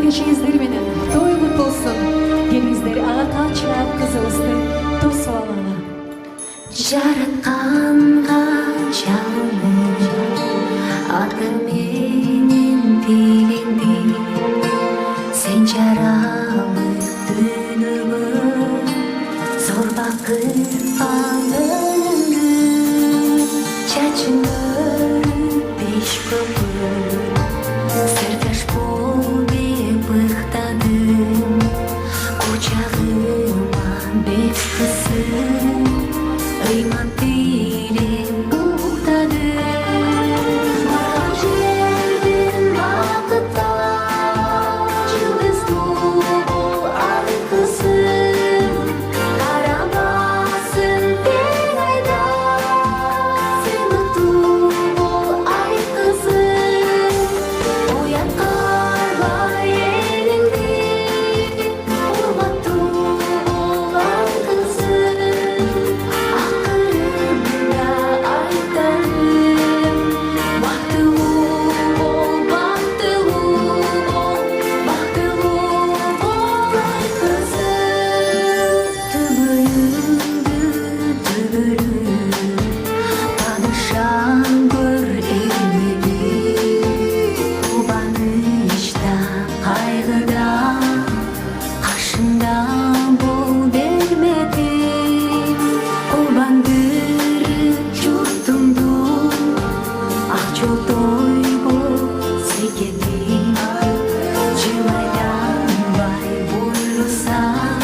кечиңиздер менен той кут болсун. Келиңиздер ага качап кызыбызды тосуп алалы. Жаратканга жалынып аты менен дегенди сен жаралып дүйнөгө зор бакытка бөлүндү. Чачың өрүп беш көпүр сырдаш болуп ыктадым. Кучагыма беш кысып ыйман тилин уктадым. Барган жердин бакытта жылдыз бол айкысым. Карабасын тең айда сыймыктуу бол айкысым. Уяткарбай элиңди урматтуу бол айкысым. Акырында айтарым бактылуу бол, бактылуу бол, бактылуу бол айкысым. Түбүрүңдү түбүрүп таанышам көр элмеди. Кубанычта кайгыда каршымда бол бермедим. Кубандырып журтумду ак жолдойго секедим. Жылайланбай буйрусам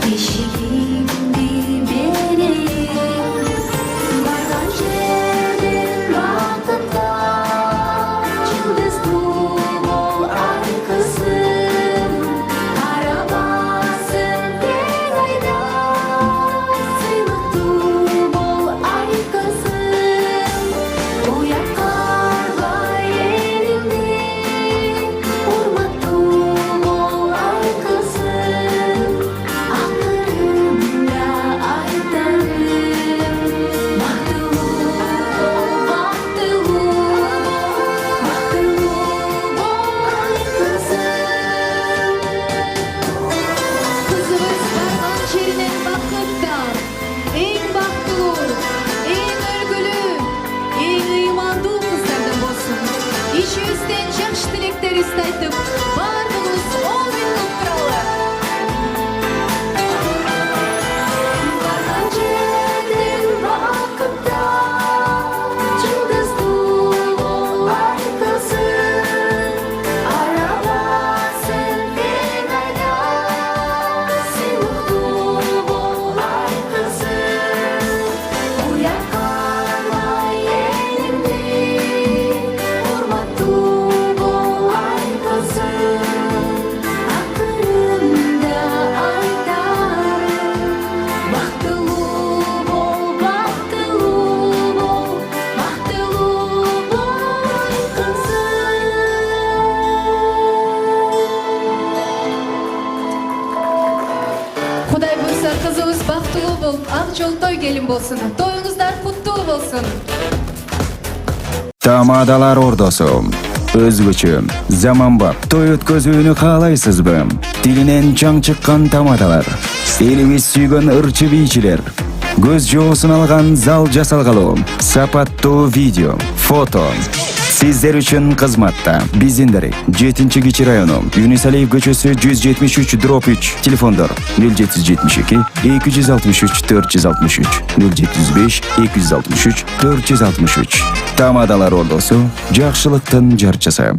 бешигимди берейин. Барган жердин бакытта жылдыздуу бол айкысым. Карабасын тең айда сыймыктуу бол айкысым. Уяткарбай элиңди урматтуу бол айкысым. Акырында айтарым бактылуу бол, бактылуу бол айкысым. Кызыбыз барган жеринен бакытта, эң бактылуу, эң өлгүлүү, эң ыймандуу кыздардан болсун. Ичибизден жакшы тилектерибизди айтып, баардыгыбыз оомин кылып туралы. Барган жердин бакытта жылдыздуу бол айкысым. Карабасын тең айда сыймыктуу бол айкысым. Уяткарбай элиңди урматтуу бол айкысым. Акырында айтарым бактылуу бол, бактылуу бол, бактылуу бол айкысым. Кудай буйрса кызыбыз бактылуу болуп, ак жолтой келин болсун. Тоюңуздар куттуу болсун. Тамадалар ордосу өзгөчө заманбап той өткөзүүнү каалайсызбы? Тилинен чаң чыккан тамадалар, элибиз сүйгөн ырчы бийчилер, көз жоосун алган зал жасалгалуу, сапаттуу видео, фото. Сиздер үчүн кызматта Бизиндер 7-Кичи району, Юнисалиев көчөсү 173/3, телефондор 0772 263 463, 075 263 463. Тамадалар ордосу жакшылыктын жарчысы.